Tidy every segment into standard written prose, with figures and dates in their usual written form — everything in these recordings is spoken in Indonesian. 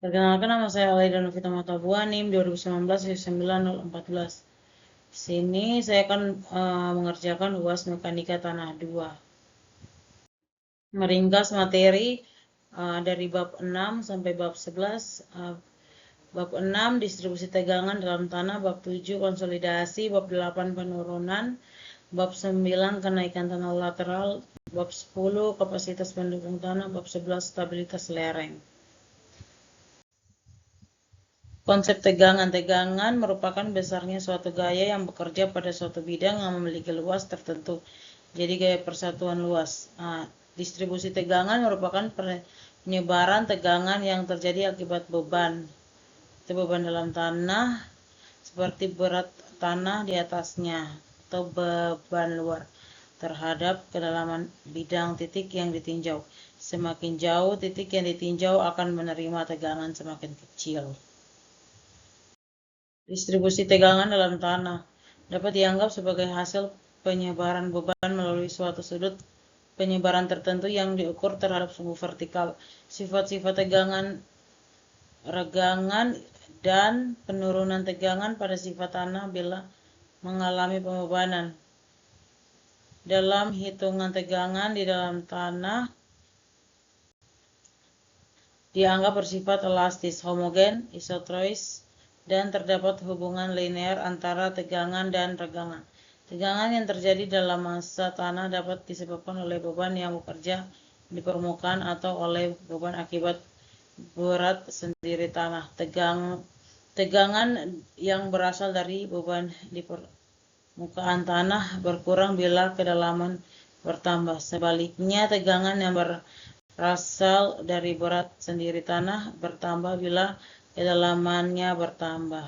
Perkenalkan, nama saya Alaida Novita Matabuan, NIM 2019-99014. Sini saya akan mengerjakan UAS Mekanika Tanah 2. Meringkas materi dari bab 6 sampai bab 11. Bab 6 distribusi tegangan dalam tanah, bab 7 konsolidasi, bab 8 penurunan, bab 9 kenaikan tanah lateral, bab 10 kapasitas pendukung tanah, bab 11 stabilitas lereng. Konsep tegangan. Tegangan merupakan besarnya suatu gaya yang bekerja pada suatu bidang yang memiliki luas tertentu. Jadi gaya persatuan luas. Distribusi tegangan merupakan penyebaran tegangan yang terjadi akibat beban. Itu beban dalam tanah, seperti berat tanah di atasnya, atau beban luar terhadap kedalaman bidang titik yang ditinjau. Semakin jauh titik yang ditinjau akan menerima tegangan semakin kecil. Distribusi tegangan dalam tanah dapat dianggap sebagai hasil penyebaran beban melalui suatu sudut penyebaran tertentu yang diukur terhadap sumbu vertikal. Sifat-sifat tegangan, regangan, dan penurunan tegangan pada sifat tanah bila mengalami pembebanan. Dalam hitungan tegangan di dalam tanah dianggap bersifat elastis, homogen, isotrois, dan terdapat hubungan linear antara tegangan dan regangan. Tegangan yang terjadi dalam massa tanah dapat disebabkan oleh beban yang bekerja di permukaan atau oleh beban akibat berat sendiri tanah. Tegangan yang berasal dari beban di permukaan tanah berkurang bila kedalaman bertambah. Sebaliknya, tegangan yang berasal dari berat sendiri tanah bertambah bila kedalamannya bertambah.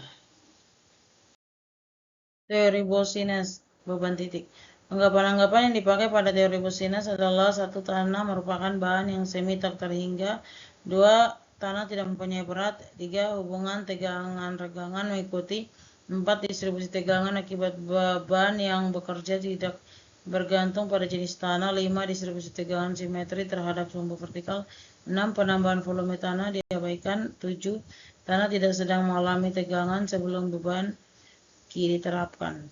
Teori Bosines, beban titik. Anggapan-anggapan yang dipakai pada teori Bosines adalah: 1. Tanah merupakan bahan yang semi tak terhingga. 2. Tanah tidak mempunyai berat. 3. Hubungan tegangan-regangan mengikuti. 4. Distribusi tegangan akibat beban yang bekerja tidak bergantung pada jenis tanah. 5. Distribusi tegangan simetri terhadap sumbu vertikal. 6. Penambahan volume tanah diabaikan. 7. Tanah tidak sedang mengalami tegangan sebelum beban diterapkan.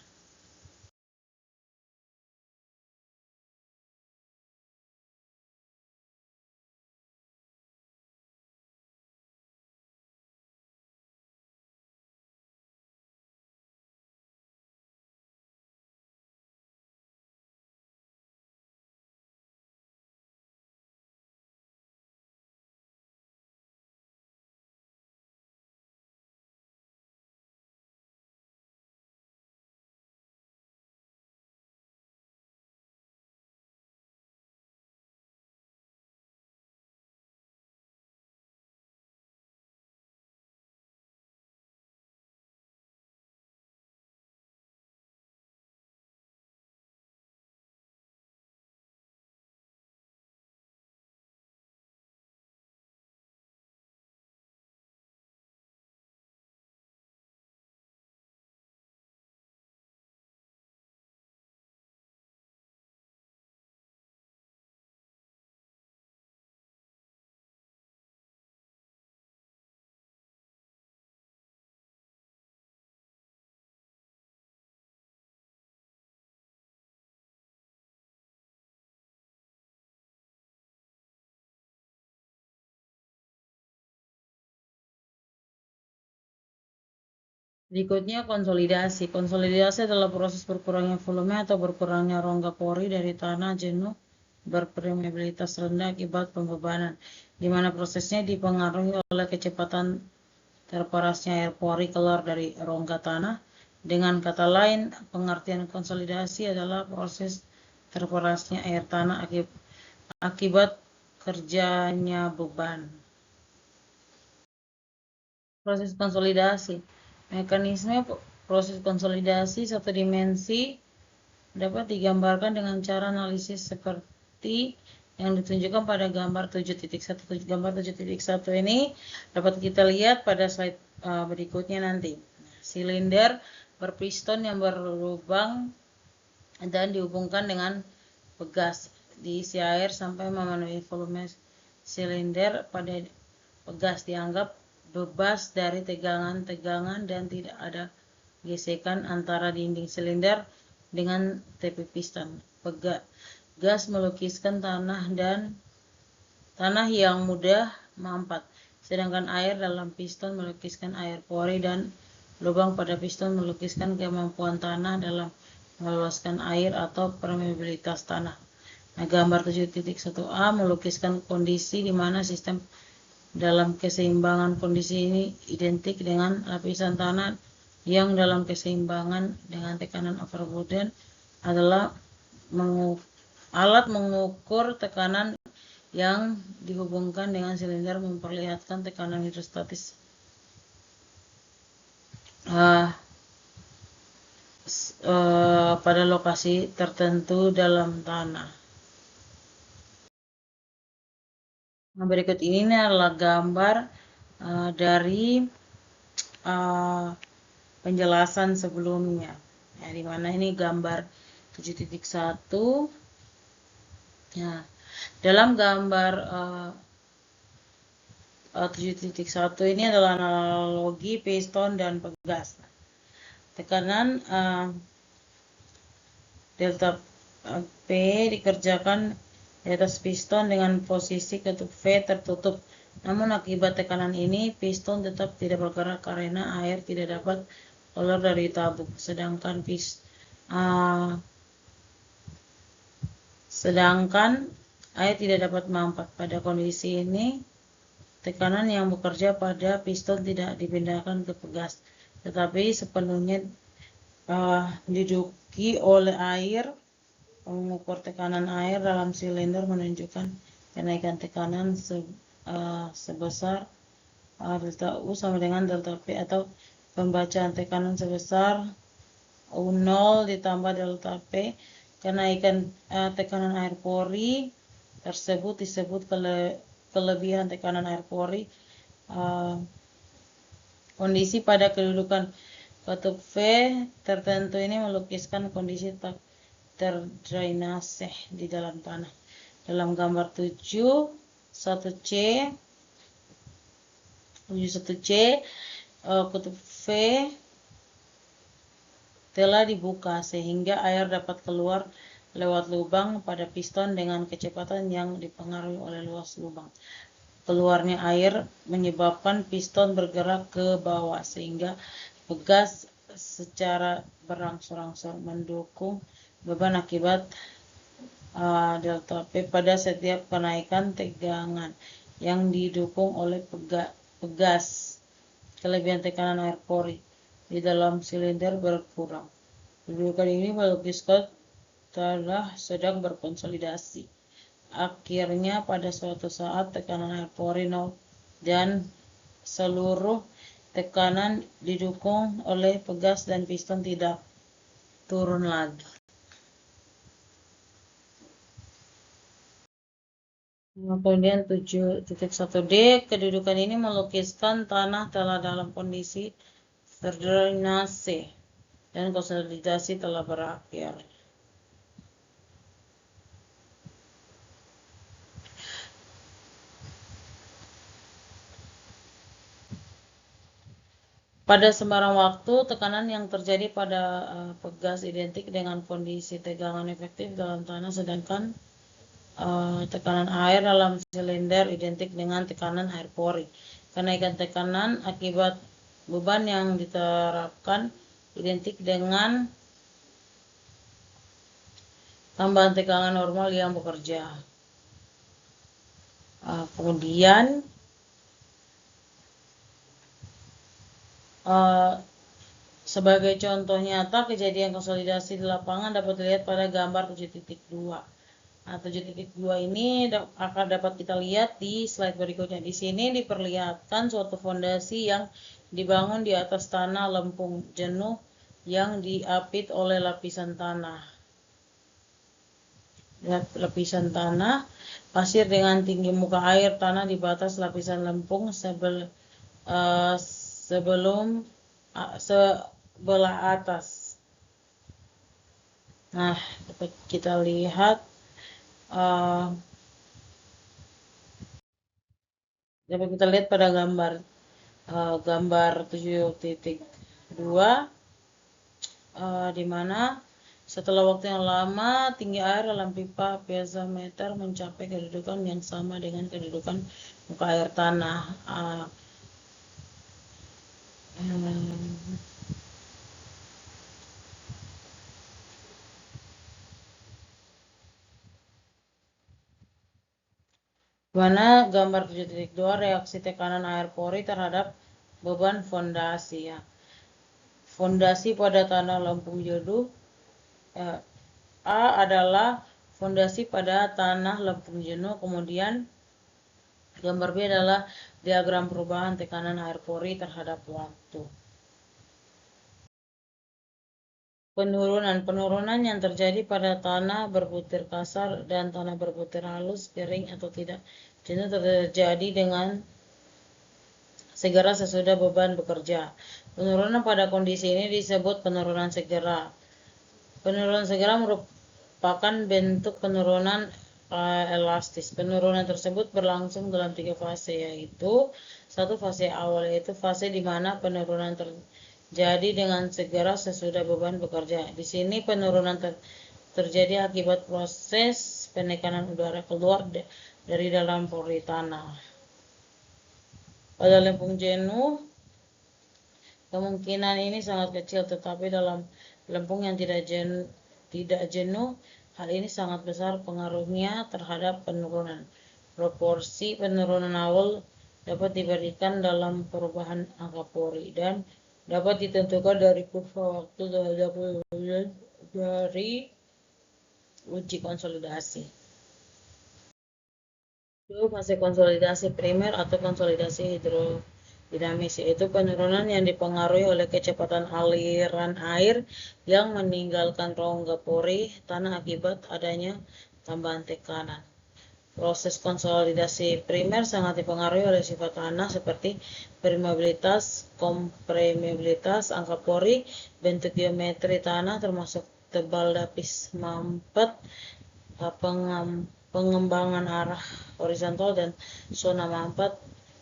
Berikutnya konsolidasi. Konsolidasi adalah proses berkurangnya volume atau berkurangnya rongga pori dari tanah jenuh berpermeabilitas rendah akibat pembebanan, di mana prosesnya dipengaruhi oleh kecepatan terperasnya air pori keluar dari rongga tanah. Dengan kata lain, pengertian konsolidasi adalah proses terperasnya air tanah akibat kerjanya beban. Proses konsolidasi. Mekanisme proses konsolidasi satu dimensi dapat digambarkan dengan cara analisis seperti yang ditunjukkan pada gambar 7.1. Gambar 7.1 ini dapat kita lihat pada slide berikutnya nanti. Silinder berpiston yang berlubang dan dihubungkan dengan pegas, diisi air sampai memenuhi volume silinder pada pegas. Dianggap bebas dari tegangan-tegangan dan tidak ada gesekan antara dinding silinder dengan tepi piston. Gas melukiskan tanah yang mudah mampat, sedangkan air dalam piston melukiskan air pori dan lubang pada piston melukiskan kemampuan tanah dalam meluaskan air atau permeabilitas tanah. Nah, gambar 7.1a melukiskan kondisi di mana sistem dalam keseimbangan. Kondisi ini identik dengan lapisan tanah yang dalam keseimbangan dengan tekanan overburden adalah alat mengukur tekanan yang dihubungkan dengan silinder memperlihatkan tekanan hidrostatis pada lokasi tertentu dalam tanah. Nah, berikut ini adalah gambar dari penjelasan sebelumnya. Ya, di mana ini gambar 7.1. Ya, dalam gambar 7.1 ini adalah analogi piston dan pegas. Tekanan delta P dikerjakan di atas piston dengan posisi kutub V tertutup. Namun akibat tekanan ini, piston tetap tidak bergerak karena air tidak dapat keluar dari tabung. Sedangkan air tidak dapat mampat. Pada kondisi ini, tekanan yang bekerja pada piston tidak dipindahkan ke pegas, tetapi sepenuhnya diduduki oleh air. Mengukur tekanan air dalam silinder menunjukkan kenaikan tekanan sebesar delta U sama dengan delta P, atau pembacaan tekanan sebesar U0 ditambah delta P. Kenaikan tekanan air pori tersebut disebut kelebihan tekanan air pori. Kondisi pada kedudukan kutub V tertentu ini melukiskan kondisi terdrainase di dalam tanah. Dalam gambar 7.1c, kutub V telah dibuka sehingga air dapat keluar lewat lubang pada piston dengan kecepatan yang dipengaruhi oleh luas lubang. Keluarnya air menyebabkan piston bergerak ke bawah sehingga pegas secara berangsur-angsur mendukung beban akibat delta P pada setiap kenaikan tegangan yang didukung oleh pegas. Kelebihan tekanan air pori di dalam silinder berkurang. Kedudukan ini melukiskan tanah sedang berkonsolidasi. Akhirnya pada suatu saat tekanan air pori 0 dan seluruh tekanan didukung oleh pegas dan piston tidak turun lagi. Kemudian 7.1d, kedudukan ini melukiskan tanah telah dalam kondisi terdrainase dan konsolidasi telah berakhir. Pada sembarang waktu, tekanan yang terjadi pada pegas identik dengan kondisi tegangan efektif dalam tanah, sedangkan tekanan air dalam silinder identik dengan tekanan air pori. Kenaikan tekanan akibat beban yang diterapkan identik dengan tambahan tekanan normal yang bekerja. Kemudian sebagai contoh nyata kejadian konsolidasi di lapangan dapat dilihat pada gambar 7.2. Nah, 7.2 ini akan dapat kita lihat di slide berikutnya. Di sini diperlihatkan suatu fondasi yang dibangun di atas tanah lempung jenuh yang diapit oleh lapisan tanah. Lapisan tanah pasir dengan tinggi muka air tanah di batas lapisan lempung sebelah atas. Nah, dapat kita lihat pada gambar gambar 7.2 di mana setelah waktu yang lama tinggi air dalam pipa piezometer mencapai kedudukan yang sama dengan kedudukan muka air tanah. Mana gambar 7.2 reaksi tekanan air pori terhadap beban fondasi ya. Fondasi pada tanah Lampung Jenuh A adalah fondasi pada tanah Lampung Jenuh, kemudian gambar B adalah diagram perubahan tekanan air pori terhadap waktu. Penurunan yang terjadi pada tanah berbutir kasar dan tanah berbutir halus, kering atau tidak jenuh terjadi dengan segera sesudah beban bekerja. Penurunan pada kondisi ini disebut penurunan segera. Penurunan segera merupakan bentuk penurunan elastis. Penurunan tersebut berlangsung dalam 3 fase, yaitu satu fase awal, yaitu fase di mana penurunan terjadi dengan segera sesudah beban bekerja. Di sini penurunan terjadi akibat proses penekanan udara keluar dari dalam pori tanah. Pada Lampung Jenuh, kemungkinan ini sangat kecil, tetapi dalam lempung yang tidak jenuh, hal ini sangat besar pengaruhnya terhadap penurunan. Proporsi penurunan awal dapat diberikan dalam perubahan angka pori dan dapat ditentukan dari kurva waktu terhadap dari uji konsolidasi. Dua fase konsolidasi primer atau konsolidasi hidrodinamis, yaitu penurunan yang dipengaruhi oleh kecepatan aliran air yang meninggalkan rongga pori tanah akibat adanya tambahan tekanan. Proses konsolidasi primer sangat dipengaruhi oleh sifat tanah seperti permeabilitas, kompremibilitas, angka pori, bentuk geometri tanah termasuk tebal lapis mampet, pengembangan arah horizontal dan zona mampet,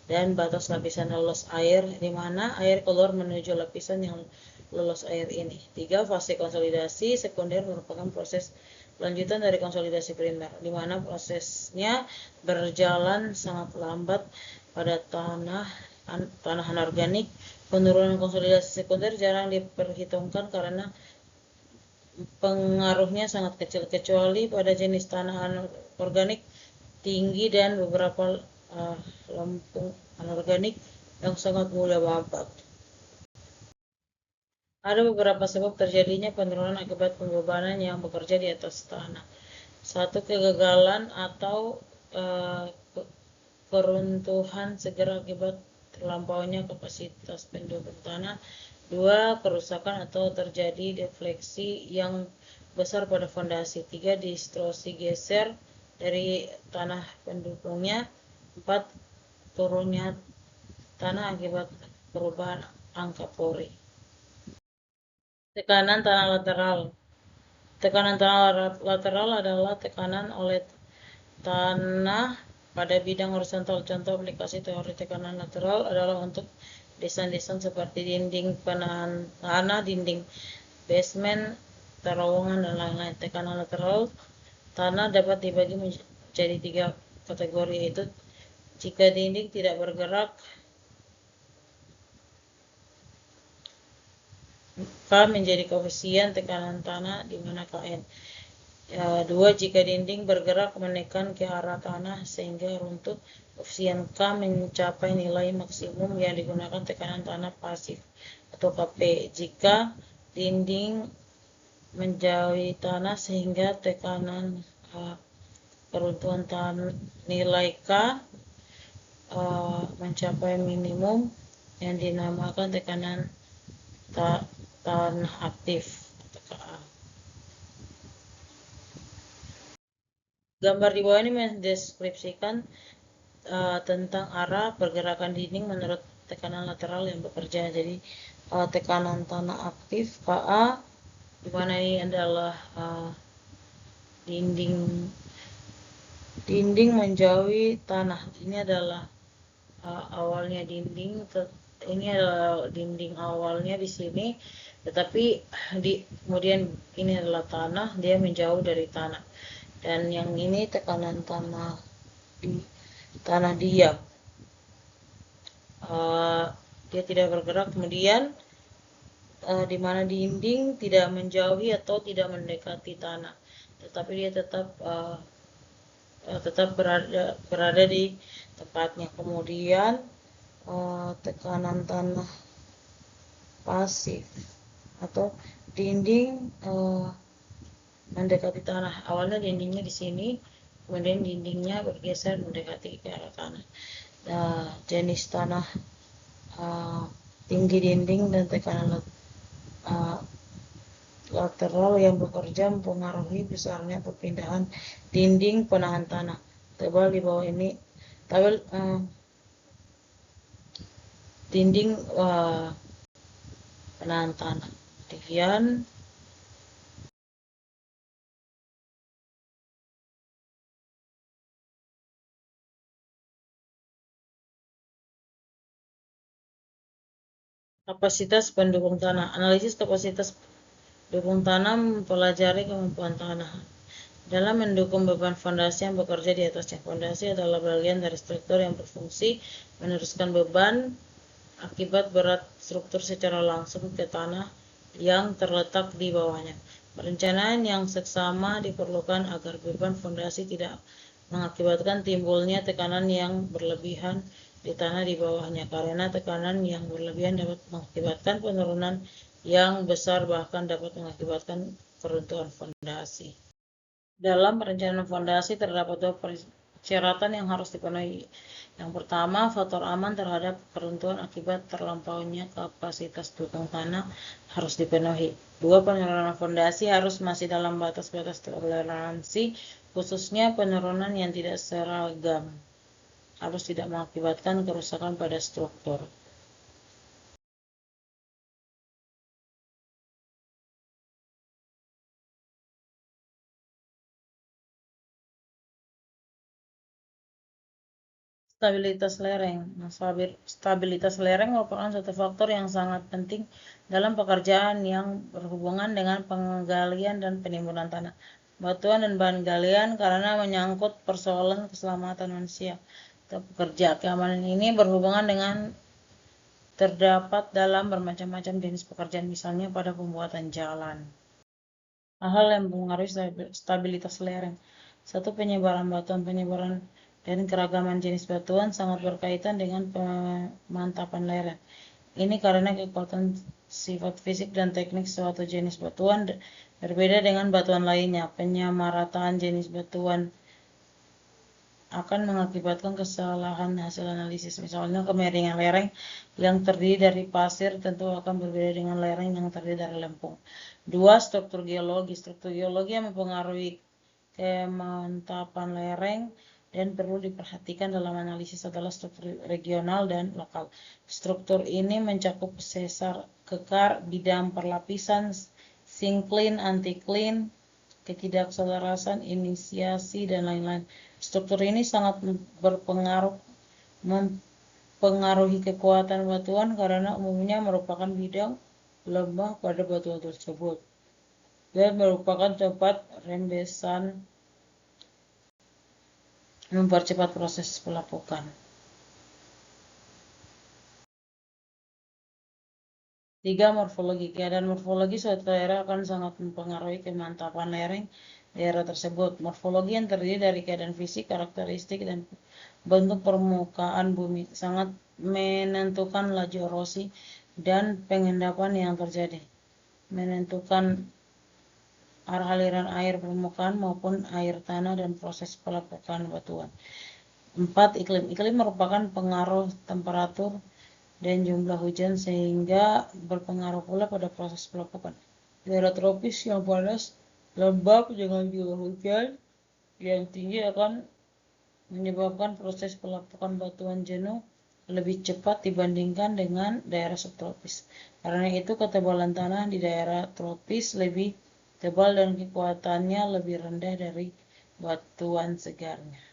dan batas lapisan lolos air di mana air keluar menuju lapisan yang lolos air ini. 3. Fase konsolidasi sekunder merupakan proses lanjutan dari konsolidasi primer, di mana prosesnya berjalan sangat lambat pada tanah anorganik. Penurunan konsolidasi sekunder jarang diperhitungkan karena pengaruhnya sangat kecil, kecuali pada jenis tanah anorganik tinggi dan beberapa lempung anorganik yang sangat mudah mampet. Ada beberapa sebab terjadinya penurunan akibat pembebanan yang bekerja di atas tanah. 1. Kegagalan atau keruntuhan segera akibat terlampaunya kapasitas pendukung tanah. 2. Kerusakan atau terjadi defleksi yang besar pada fondasi. 3. Distorsi geser dari tanah pendukungnya. 4. Turunnya tanah akibat perubahan angka pori. Tekanan tanah lateral. Tekanan tanah lateral adalah tekanan oleh tanah pada bidang horizontal. Contoh aplikasi teori tekanan lateral adalah untuk desain-desain seperti dinding penahan tanah, dinding basement, terowongan, dan lain-lain. Tekanan lateral tanah dapat dibagi menjadi 3 kategori, yaitu jika dinding tidak bergerak, K menjadi koefisien tekanan tanah di mana Kn. 2. Jika dinding bergerak menekan ke arah tanah sehingga runtuh, koefisien K mencapai nilai maksimum yang digunakan tekanan tanah pasif atau Kp. Jika dinding menjauhi tanah sehingga tekanan keruntuhan tanah nilai K mencapai minimum yang dinamakan tekanan tanah aktif atau KA. Gambar di bawah ini mendeskripsikan tentang arah pergerakan dinding menurut tekanan lateral yang bekerja. Jadi tekanan tanah aktif KA, di mana ini adalah dinding menjauhi tanah. Ini adalah awalnya dinding ini adalah dinding awalnya di sini, tetapi kemudian ini adalah tanah, dia menjauh dari tanah. Dan yang ini tekanan tanah diam, dia tidak bergerak. Kemudian di mana dinding tidak menjauhi atau tidak mendekati tanah, tetapi dia tetap berada di tempatnya. Kemudian tekanan tanah pasif atau dinding mendekati tanah. Awalnya dindingnya di sini, kemudian dindingnya bergeser mendekati ke arah tanah. Jenis tanah tinggi dinding dan tekanan lateral yang bekerja mempengaruhi besarnya perpindahan dinding penahan tanah. Tebal di bawah ini, dinding penahan tanah. Kemudian kapasitas pendukung tanah. Analisis kapasitas dukung tanah mempelajari kemampuan tanah dalam mendukung beban fondasi yang bekerja di atasnya. Fondasi adalah bagian dari struktur yang berfungsi meneruskan beban akibat berat struktur secara langsung ke tanah yang terletak di bawahnya. Perencanaan yang seksama diperlukan agar beban fondasi tidak mengakibatkan timbulnya tekanan yang berlebihan di tanah di bawahnya, karena tekanan yang berlebihan dapat mengakibatkan penurunan yang besar, bahkan dapat mengakibatkan keruntuhan fondasi. Dalam perencanaan fondasi terdapat dua persyaratan yang harus dipenuhi. Yang pertama, faktor aman terhadap keruntuhan akibat terlampaunya kapasitas dukung tanah harus dipenuhi. Dua, penurunan fondasi harus masih dalam batas-batas toleransi, khususnya penurunan yang tidak seragam harus tidak mengakibatkan kerusakan pada struktur. Stabilitas lereng. Stabilitas lereng merupakan suatu faktor yang sangat penting dalam pekerjaan yang berhubungan dengan penggalian dan penimbunan tanah, batuan dan bahan galian, karena menyangkut persoalan keselamatan manusia atau pekerja. Keamanan ini berhubungan dengan terdapat dalam bermacam-macam jenis pekerjaan, misalnya pada pembuatan jalan. Hal-hal yang mempengaruhi stabilitas lereng. Satu, penyebaran batuan. Penyebaran dan keragaman jenis batuan sangat berkaitan dengan pemantapan lereng. Ini karena kekuatan sifat fisik dan teknik suatu jenis batuan berbeda dengan batuan lainnya. Penyamarataan jenis batuan akan mengakibatkan kesalahan hasil analisis. Misalnya, kemiringan lereng yang terdiri dari pasir tentu akan berbeda dengan lereng yang terdiri dari lempung. Dua, struktur geologi. Struktur geologi yang mempengaruhi kemantapan lereng dan perlu diperhatikan dalam analisis adalah struktur regional dan lokal. Struktur ini mencakup sesar, kekar, bidang, perlapisan, sinklin, antiklin, ketidakselarasan, inisiasi, dan lain-lain. Struktur ini sangat mempengaruhi kekuatan batuan karena umumnya merupakan bidang lemah pada batuan tersebut dan merupakan tempat rembesan mempercepat proses pelapukan. 3. Morfologi. Keadaan morfologi suatu daerah akan sangat mempengaruhi kemantapan lereng daerah tersebut. Morfologi yang terdiri dari keadaan fisik, karakteristik, dan bentuk permukaan bumi sangat menentukan laju erosi dan pengendapan yang terjadi, menentukan arah aliran air permukaan maupun air tanah dan proses pelapukan batuan. 4. Iklim. Iklim merupakan pengaruh temperatur dan jumlah hujan sehingga berpengaruh pula pada proses pelapukan. Daerah tropis yang panas, lembab dengan jumlah hujan yang tinggi akan menyebabkan proses pelapukan batuan jenuh lebih cepat dibandingkan dengan daerah subtropis. Karena itu, ketebalan tanah di daerah tropis lebih tebal dan kekuatannya lebih rendah dari batuan segarnya.